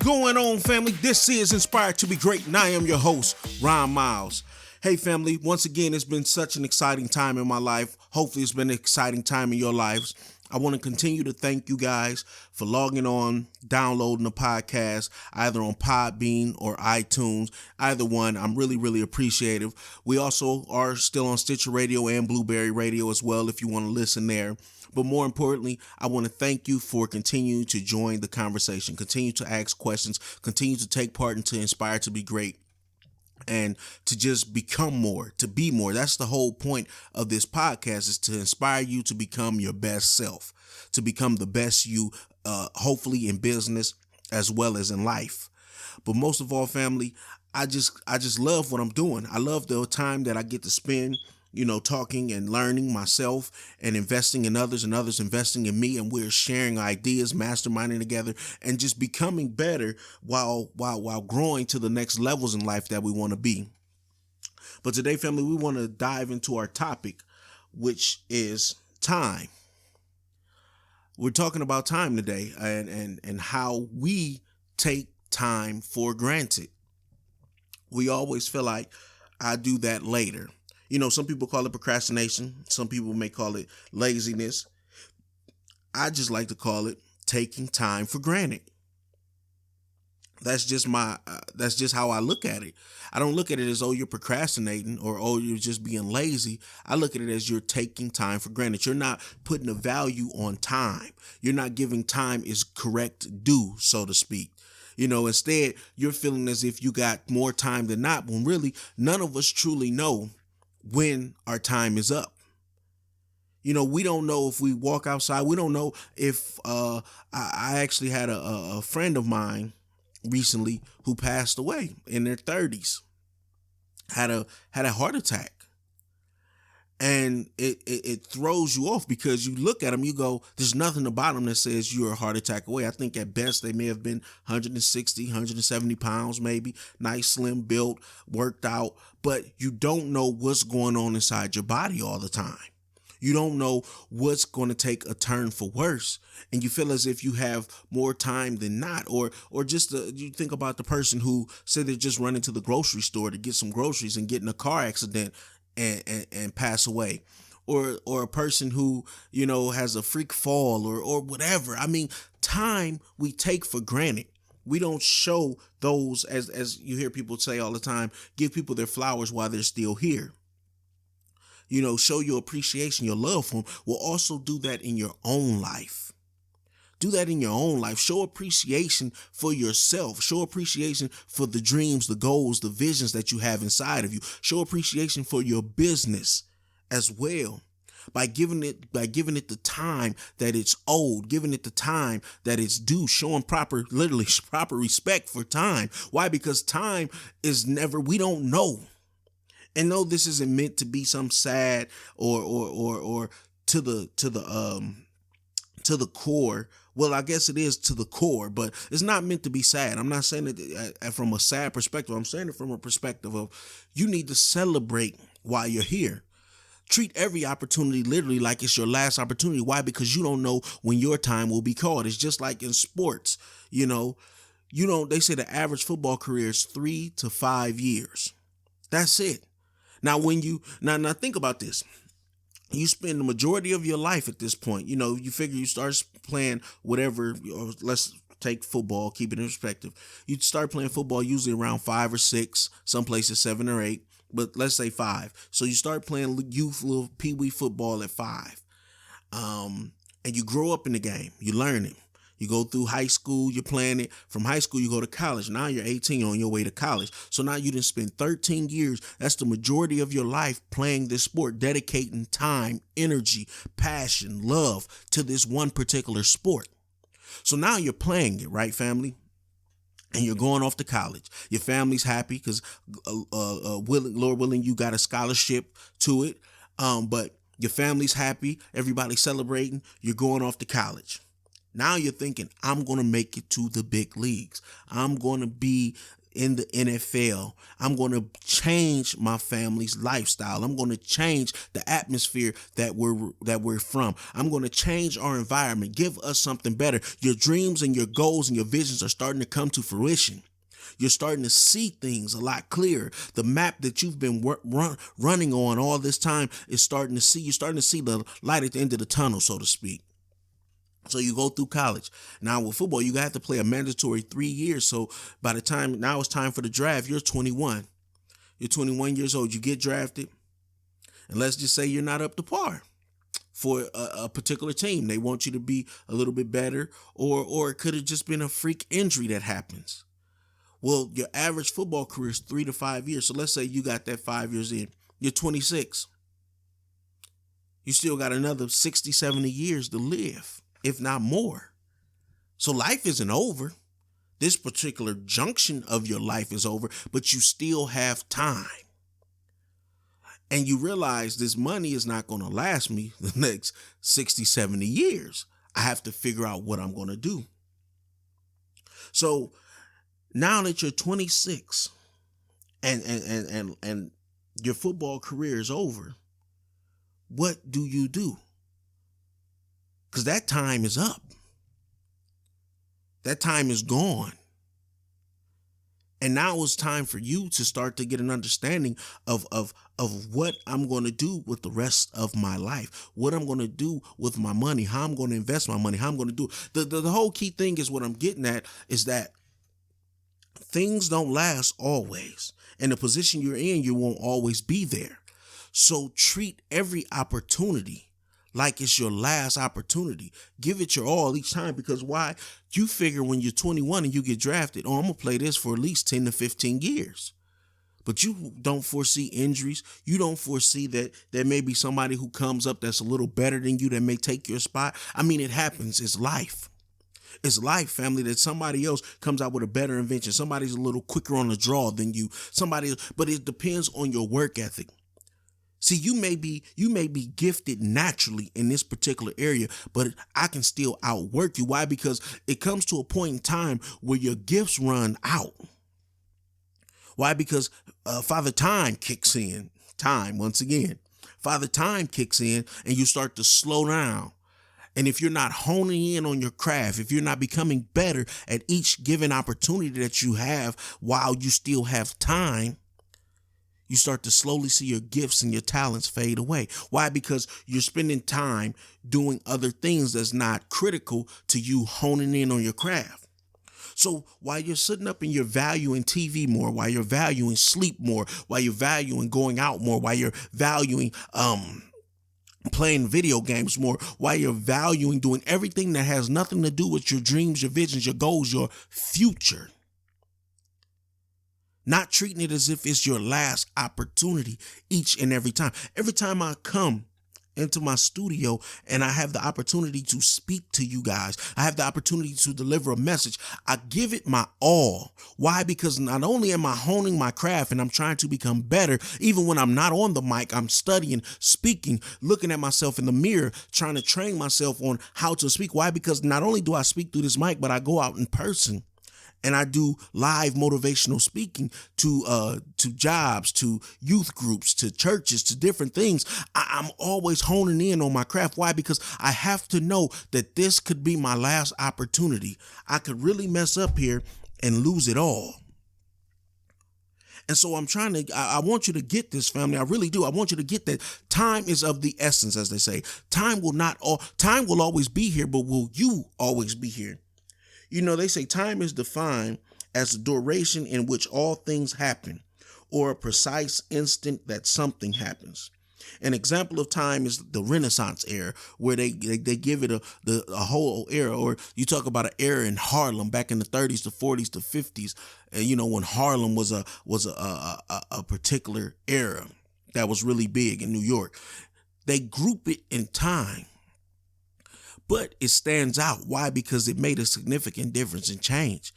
going on, family? This is Inspired to be Great, and I am your host, Ron Miles. Hey, family, once again, it's been such an exciting time in my life. Hopefully, it's been an exciting time in your lives. I want to continue to thank you guys for logging on, downloading the podcast, either on Podbean or iTunes. Either one, I'm really, really appreciative. We also are still on Stitcher Radio and Blueberry Radio as well if you want to listen there. But more importantly, I want to thank you for continuing to join the conversation, continue to ask questions, continue to take part into Inspire to be Great, and to just become more, to be more. That's the whole point of this podcast, is to inspire you to become your best self, to become the best you, hopefully in business as well as in life. But most of all, family, I just love what I'm doing. I love the time that I get to spend, talking and learning myself and investing in others and others investing in me. And we're sharing ideas, masterminding together, and just becoming better while growing to the next levels in life that we want to be. But today, family, we want to dive into our topic, which is time. We're talking about time today and how we take time for granted. We always feel like I do that later. Some people call it procrastination. Some people may call it laziness. I just like to call it taking time for granted. That's just how I look at it. I don't look at it as, you're procrastinating or, you're just being lazy. I look at it as you're taking time for granted. You're not putting a value on time. You're not giving time its correct due, so to speak. Instead, you're feeling as if you got more time than not, when really none of us truly know when our time is up. We don't know if we walk outside. We don't know if I actually had a friend of mine recently who passed away in their 30s, had a heart attack. And it throws you off because you look at them, you go, there's nothing about them that says you're a heart attack away. I think at best they may have been 160, 170 pounds, maybe, nice, slim built, worked out, but you don't know what's going on inside your body all the time. You don't know what's going to take a turn for worse. And you feel as if you have more time than not. Or just you think about the person who said they're just running to the grocery store to get some groceries and get in a car accident and pass away, or a person who, has a freak fall or whatever. I mean, time we take for granted. We don't show those, as you hear people say all the time, give people their flowers while they're still here. Show your appreciation, your love for them. We'll also do that in your own life. Do that in your own life. Show appreciation for yourself. Show appreciation for the dreams, the goals, the visions that you have inside of you. Show appreciation for your business as well, by giving it the time that it's owed, giving it the time that it's due, showing proper respect for time. Why? Because time is never, we don't know. And no, this isn't meant to be some sad or to the core. Well, I guess it is to the core, but it's not meant to be sad. I'm not saying it from a sad perspective. I'm saying it from a perspective of you need to celebrate while you're here. Treat every opportunity literally like it's your last opportunity. Why? Because you don't know when your time will be called. It's just like in sports. They say the average football career is 3 to 5 years. That's it. Now, now think about this. You spend the majority of your life at this point. You figure you start playing whatever, let's take football, keep it in perspective. You start playing football usually around 5 or 6, some places 7 or 8, but let's say 5. So you start playing youth little pee-wee football at 5. And you grow up in the game. You learn it. You go through high school, you're playing it. From high school, you go to college. Now you're 18, you're on your way to college. So now you didn't spend 13 years. That's the majority of your life playing this sport, dedicating time, energy, passion, love to this one particular sport. So now you're playing it, right, family? And you're going off to college. Your family's happy because, Lord willing, you got a scholarship to it. But your family's happy. Everybody's celebrating. You're going off to college. Now you're thinking, I'm going to make it to the big leagues. I'm going to be in the NFL. I'm going to change my family's lifestyle. I'm going to change the atmosphere that we're from. I'm going to change our environment, give us something better. Your dreams and your goals and your visions are starting to come to fruition. You're starting to see things a lot clearer. The map that you've been running on all this time is starting to see. You're starting to see the light at the end of the tunnel, so to speak. So you go through college. Now with football, you have to play a mandatory 3 years. So by the time now it's time for the draft, you're 21. You're 21 years old. You get drafted. And let's just say you're not up to par for a particular team. They want you to be a little bit better, or it could have just been a freak injury that happens. Well, your average football career is 3 to 5 years. So let's say you got that 5 years in. You're 26. You still got another 60, 70 years to live, if not more. So life isn't over. This particular junction of your life is over, but you still have time. And you realize this money is not going to last me the next 60, 70 years. I have to figure out what I'm going to do. So now that you're 26 and your football career is over, what do you do? Because that time is up. That time is gone. And now it's time for you to start to get an understanding of what I'm going to do with the rest of my life, what I'm going to do with my money, how I'm going to invest my money, how I'm going to do it. The whole key thing is what I'm getting at is that things don't last always. And the position you're in, you won't always be there. So treat every opportunity like it's your last opportunity. Give it your all each time, because why? You figure when you're 21 and you get drafted, I'm going to play this for at least 10 to 15 years. But you don't foresee injuries. You don't foresee that there may be somebody who comes up that's a little better than you that may take your spot. I mean, it happens. It's life. It's life, family, that somebody else comes out with a better invention. Somebody's a little quicker on the draw than you. But it depends on your work ethic. See, you may be gifted naturally in this particular area, but I can still outwork you. Why? Because it comes to a point in time where your gifts run out. Why? Because Father Time kicks in. Time, once again. Father Time kicks in and you start to slow down. And if you're not honing in on your craft, if you're not becoming better at each given opportunity that you have while you still have time, you start to slowly see your gifts and your talents fade away. Why? Because you're spending time doing other things that's not critical to you honing in on your craft. So while you're sitting up and you're valuing TV more, while you're valuing sleep more, while you're valuing going out more, while you're valuing playing video games more, while you're valuing doing everything that has nothing to do with your dreams, your visions, your goals, your future, not treating it as if it's your last opportunity each and every time. Every time I come into my studio and I have the opportunity to speak to you guys, I have the opportunity to deliver a message, I give it my all. Why? Because not only am I honing my craft and I'm trying to become better, even when I'm not on the mic, I'm studying, speaking, looking at myself in the mirror, trying to train myself on how to speak. Why? Because not only do I speak through this mic, but I go out in person and I do live motivational speaking to jobs, to youth groups, to churches, to different things. I'm always honing in on my craft. Why? Because I have to know that this could be my last opportunity. I could really mess up here and lose it all. And so I want you to get this, family. I really do. I want you to get that time is of the essence, as they say. Time will always be here, but will you always be here? You know, they say time is defined as the duration in which all things happen, or a precise instant that something happens. An example of time is the Renaissance era, where they give it a whole era. Or you talk about an era in Harlem back in the 30s, the 40s, the 50s, and you know when Harlem was a particular era that was really big in New York. They group it in time. But it stands out. Why? Because it made a significant difference and change.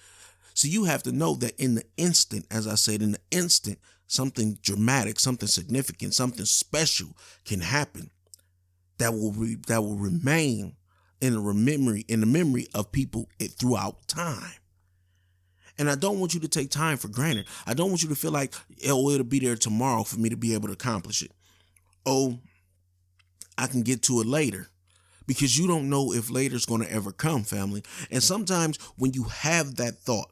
So you have to know that in the instant, as I said, in the instant, something dramatic, something significant, something special can happen that will remain in the memory of people throughout time. And I don't want you to take time for granted. I don't want you to feel like, oh, it'll be there tomorrow for me to be able to accomplish it. Oh, I can get to it later. Because you don't know if later is going to ever come, family. And sometimes when you have that thought,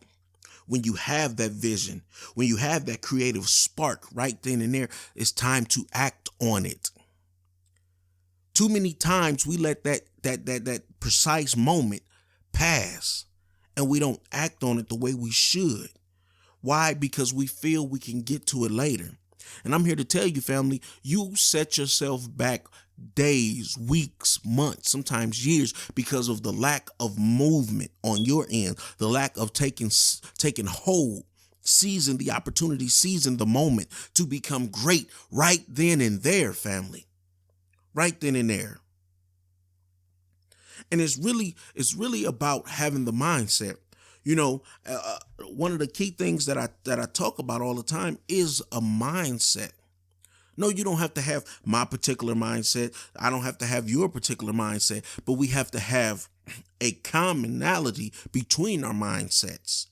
when you have that vision, when you have that creative spark right then and there, it's time to act on it. Too many times we let that precise moment pass and we don't act on it the way we should. Why? Because we feel we can get to it later. And I'm here to tell you, family, you set yourself back days, weeks, months, sometimes years because of the lack of movement on your end, the lack of taking hold, seizing the opportunity, seizing the moment to become great right then and there, family. Right then and there. And it's really about having the mindset. One of the key things that I talk about all the time is a mindset. No, you don't have to have my particular mindset. I don't have to have your particular mindset, but we have to have a commonality between our mindsets.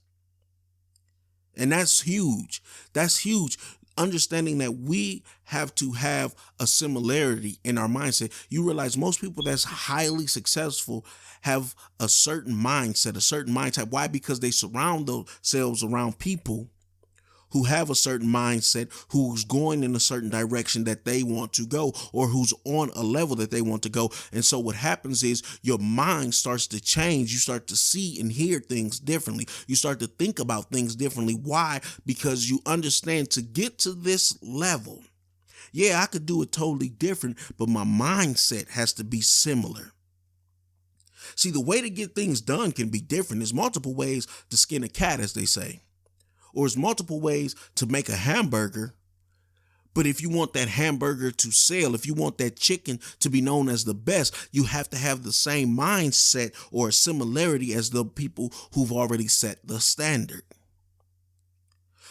And that's huge. That's huge. Understanding that we have to have a similarity in our mindset. You realize most people that's highly successful have a certain mindset, a certain mindset. Why? Because they surround themselves around people who have a certain mindset, who's going in a certain direction that they want to go, or who's on a level that they want to go. And so what happens is your mind starts to change. You start to see and hear things differently. You start to think about things differently. Why? Because you understand to get to this level, yeah, I could do it totally different, but my mindset has to be similar. See, the way to get things done can be different. There's multiple ways to skin a cat, as they say. Or there's multiple ways to make a hamburger. But if you want that hamburger to sell, if you want that chicken to be known as the best, you have to have the same mindset or a similarity as the people who've already set the standard.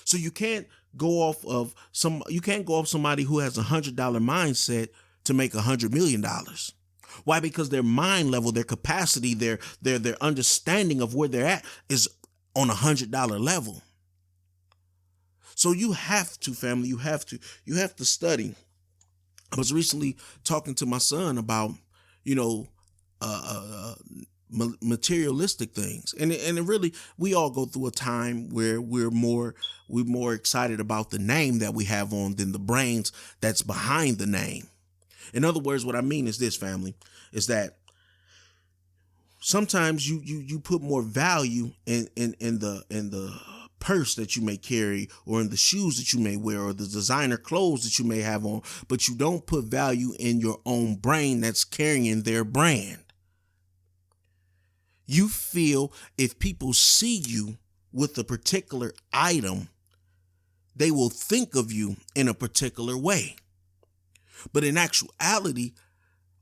So you can't go off somebody who has $100 mindset to make $100 million. Why? Because their mind level, their capacity, their understanding of where they're at is on $100 level. So you have to, family, you have to study. I was recently talking to my son about, materialistic things. And it really, we all go through a time where we're more excited about the name that we have on than the brains that's behind the name. In other words, what I mean is this, family, is that sometimes you put more value in the purse that you may carry, or in the shoes that you may wear, or the designer clothes that you may have on, but you don't put value in your own brain that's carrying their brand. You feel if people see you with a particular item, they will think of you in a particular way. But in actuality,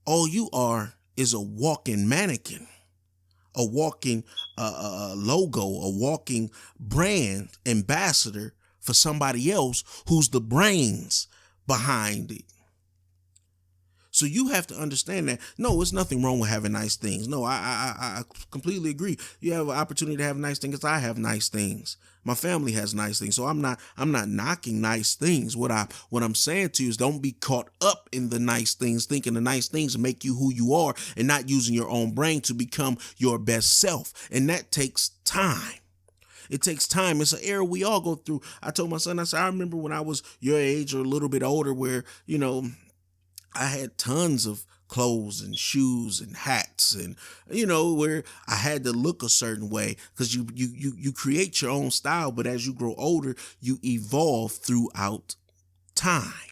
all you are is a walking mannequin, a walking logo, a walking brand ambassador for somebody else who's the brains behind it. So you have to understand that, no, it's nothing wrong with having nice things. No, I completely agree. You have an opportunity to have nice things. I have nice things. My family has nice things. So I'm not knocking nice things. What I'm saying to you is don't be caught up in the nice things, thinking the nice things make you who you are and not using your own brain to become your best self. And that takes time. It takes time. It's an era we all go through. I told my son, I said, I remember when I was your age or a little bit older where, I had tons of clothes and shoes and hats and, where I had to look a certain way because you create your own style. But as you grow older, you evolve throughout time.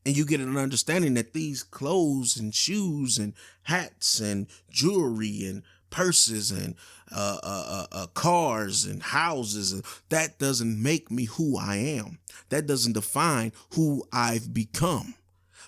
And you get an understanding that these clothes and shoes and hats and jewelry and purses and cars and houses, and that doesn't make me who I am. That doesn't define who I've become.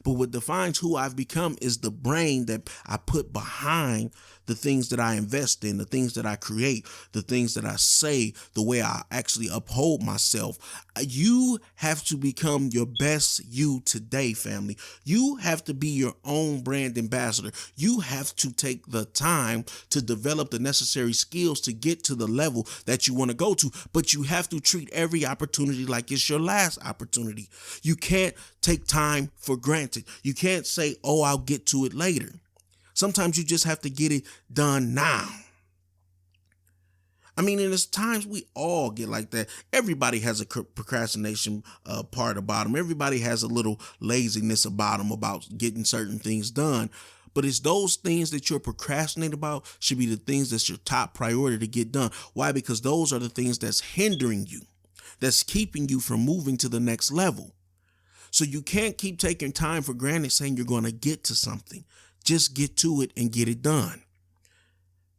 But what defines who I've become is the brain that I put behind the things that I invest in, the things that I create, the things that I say, the way I actually uphold myself. You have to become your best you today, family. You have to be your own brand ambassador. You have to take the time to develop the necessary skills to get to the level that you want to go to. But you have to treat every opportunity like it's your last opportunity. You can't take time for granted. You can't say, oh, I'll get to it later. Sometimes you just have to get it done now. I mean, and there's times we all get like that. Everybody has a procrastination part about them. Everybody has a little laziness about them about getting certain things done. But it's those things that you're procrastinating about should be the things that's your top priority to get done. Why? Because those are the things that's hindering you, that's keeping you from moving to the next level. So you can't keep taking time for granted saying you're going to get to something. Just get to it and get it done.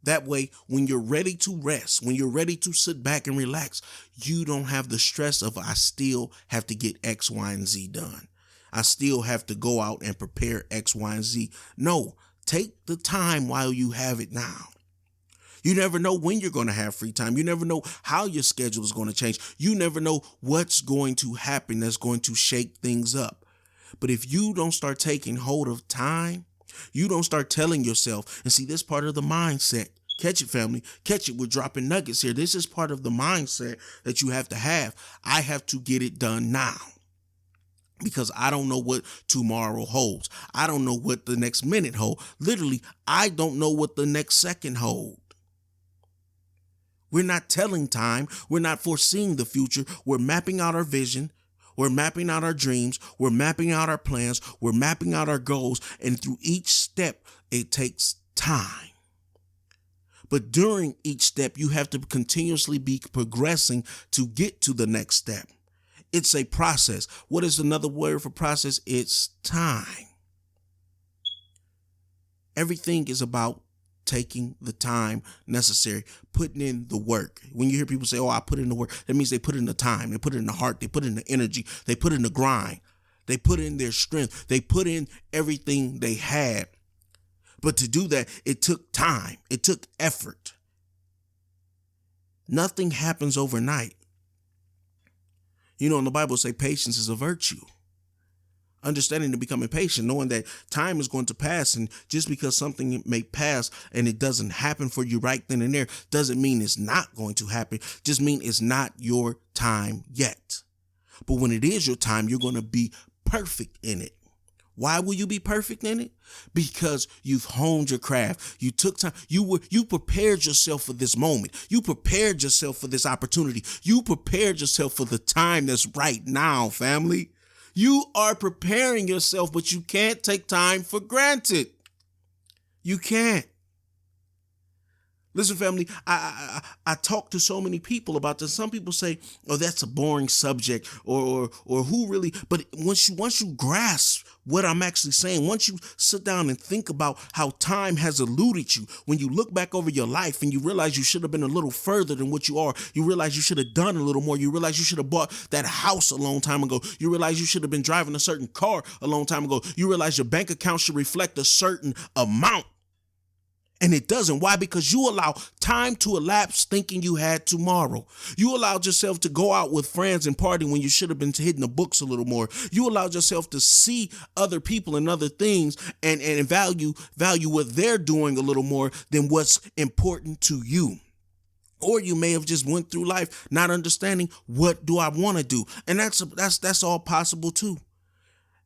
That way, when you're ready to rest, when you're ready to sit back and relax, you don't have the stress of, I still have to get X, Y, and Z done. I still have to go out and prepare X, Y, and Z. No, take the time while you have it now. You never know when you're going to have free time. You never know how your schedule is going to change. You never know what's going to happen that's going to shake things up. But if you don't start taking hold of time, you don't start telling yourself, and see, this part of the mindset. Catch it, family. Catch it. We're dropping nuggets here. This is part of the mindset that you have to have. I have to get it done now because I don't know what tomorrow holds. I don't know what the next minute holds. Literally, I don't know what the next second holds. We're not telling time. We're not foreseeing the future. We're mapping out our vision. We're mapping out our dreams. We're mapping out our plans. We're mapping out our goals. And through each step, it takes time. But during each step, you have to continuously be progressing to get to the next step. It's a process. What is another word for process? It's time. Everything is about taking the time necessary, putting in the work. When you hear people say, oh, I put in the work, that means they put in the time, they put in the heart, they put in the energy, they put in the grind, they put in their strength, they put in everything they had. But to do that, it took time, it took effort. Nothing happens overnight. You know, in the Bible say patience is a virtue. Understanding to become impatient, knowing that time is going to pass, and just because something may pass and it doesn't happen for you right then and there doesn't mean it's not going to happen. Just mean it's not your time yet. But when it is your time, you're going to be perfect in it. Why will you be perfect in it? Because you've honed your craft. You took time. You prepared yourself for this moment. You prepared yourself for this opportunity. You prepared yourself for the time that's right now, family. You are preparing yourself, but you can't take time for granted. You can't. Listen, family, I talk to so many people about this. Some people say, oh, that's a boring subject, or who really, but once you grasp what I'm actually saying, once you sit down and think about how time has eluded you, when you look back over your life and you realize you should have been a little further than what you are, you realize you should have done a little more, you realize you should have bought that house a long time ago, you realize you should have been driving a certain car a long time ago, you realize your bank account should reflect a certain amount. And it doesn't. Why? Because you allow time to elapse thinking you had tomorrow. You allowed yourself to go out with friends and party when you should have been hitting the books a little more. You allowed yourself to see other people and other things and value what they're doing a little more than what's important to you. Or you may have just went through life not understanding, what do I want to do? And that's all possible too.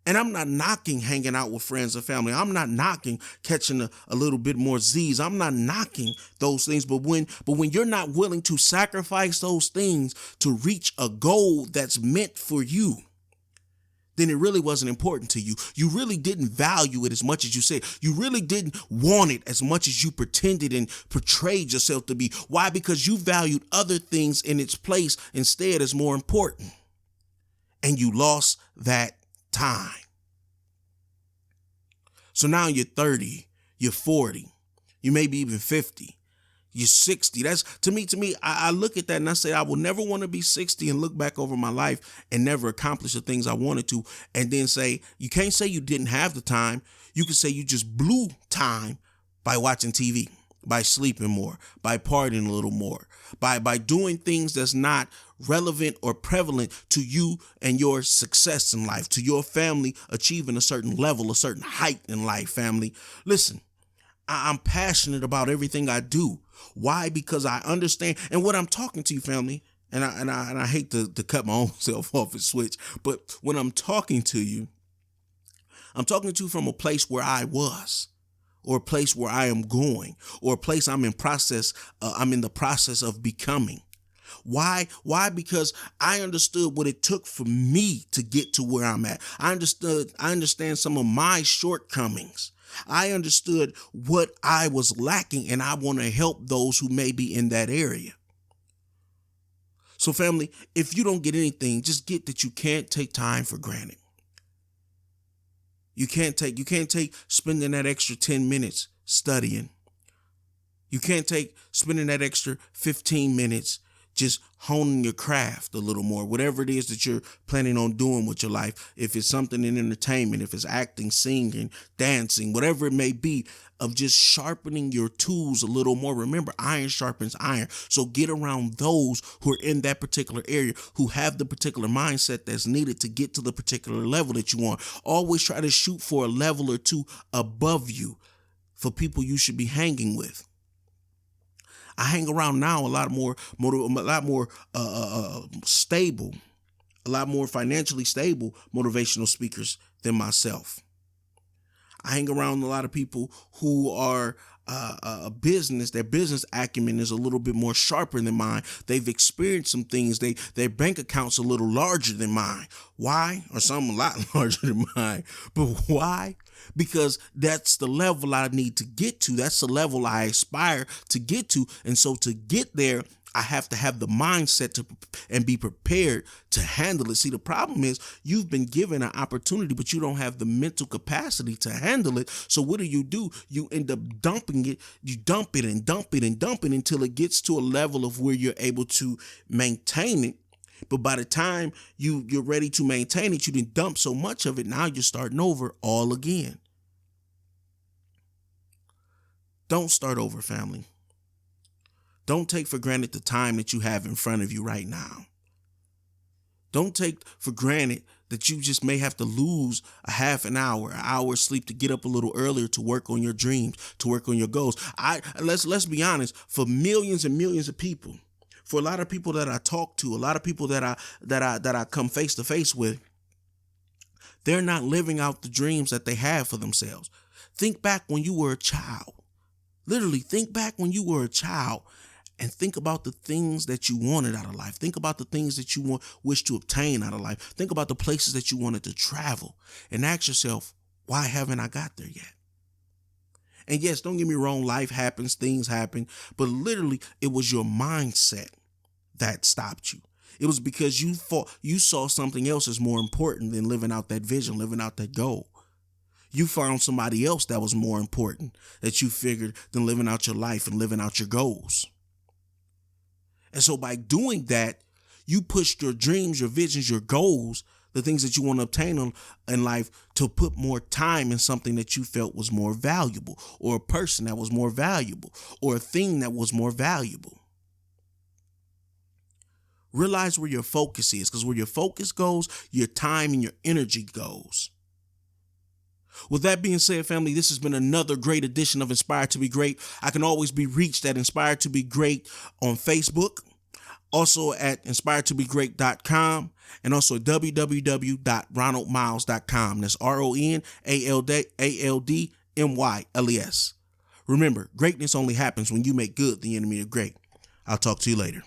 And I'm not knocking hanging out with friends and family. I'm not knocking catching a little bit more Z's. I'm not knocking those things. But when you're not willing to sacrifice those things to reach a goal that's meant for you, then it really wasn't important to you. You really didn't value it as much as you said. You really didn't want it as much as you pretended and portrayed yourself to be. Why? Because you valued other things in its place instead as more important. And you lost that time. So now you're 30, you're 40, you may be even 50, you're 60. That's to me, I look at that and I say, I will never want to be 60 and look back over my life and never accomplish the things I wanted to. And then say, you can't say you didn't have the time. You can say you just blew time by watching TV, by sleeping more, by partying a little more, by doing things that's not relevant or prevalent to you and your success in life, to your family achieving a certain level, a certain height in life, family. Listen, I'm passionate about everything I do. Why? Because I understand. And what I'm talking to you, family, and I hate to cut my own self off and switch, but when I'm talking to you from a place where I was, or a place where I am going, or a place I'm in the process of becoming. Why? Because I understood what it took for me to get to where I'm at. I understand some of my shortcomings. I understood what I was lacking, and I want to help those who may be in that area. So family, if you don't get anything, just get that you can't take time for granted. You can't take spending that extra 10 minutes studying. You can't take spending that extra 15 minutes just honing your craft a little more, whatever it is that you're planning on doing with your life. If it's something in entertainment, if it's acting, singing, dancing, whatever it may be, of just sharpening your tools a little more. Remember, iron sharpens iron. So get around those who are in that particular area, who have the particular mindset that's needed to get to the particular level that you want. Always try to shoot for a level or two above you for people you should be hanging with. I hang around now a lot more stable, a lot more financially stable motivational speakers than myself. I hang around a lot of people who are their business acumen is a little bit more sharper than mine. They've experienced some things. Their bank account's a little larger than mine. Why? Or some a lot larger than mine. But why? Because that's the level I need to get to. That's the level I aspire to get to. And so to get there, I have to have the mindset and be prepared to handle it. See, the problem is you've been given an opportunity, but you don't have the mental capacity to handle it. So what do? You end up dumping it. You dump it and dump it and dump it until it gets to a level of where you're able to maintain it. But by the time you're ready to maintain it, you didn't dump so much of it. Now you're starting over all again. Don't start over, family. Don't take for granted the time that you have in front of you right now. Don't take for granted that you just may have to lose a half an hour of sleep to get up a little earlier to work on your dreams, to work on your goals. Let's be honest, for millions and millions of people, for a lot of people that I talk to, a lot of people that I come face to face with, they're not living out the dreams that they have for themselves. Think back when you were a child. Literally, think back when you were a child and think about the things that you wanted out of life. Think about the things that you wish to obtain out of life. Think about the places that you wanted to travel and ask yourself, why haven't I got there yet? And yes, don't get me wrong, life happens, things happen, but literally it was your mindset that stopped you. It was because you saw something else as more important than living out that vision, living out that goal. You found somebody else that was more important that you figured than living out your life and living out your goals. And so by doing that, you pushed your dreams, your visions, your goals, the things that you want to obtain in life, to put more time in something that you felt was more valuable, or a person that was more valuable, or a thing that was more valuable. Realize where your focus is, because where your focus goes, your time and your energy goes. With that being said, family, this has been another great edition of Inspired to Be Great. I can always be reached at Inspired to Be Great on Facebook, also at inspiredtobegreat.com, and also at www.ronaldmiles.com. That's RONALDMYLES. Remember, greatness only happens when you make good the enemy of great. I'll talk to you later.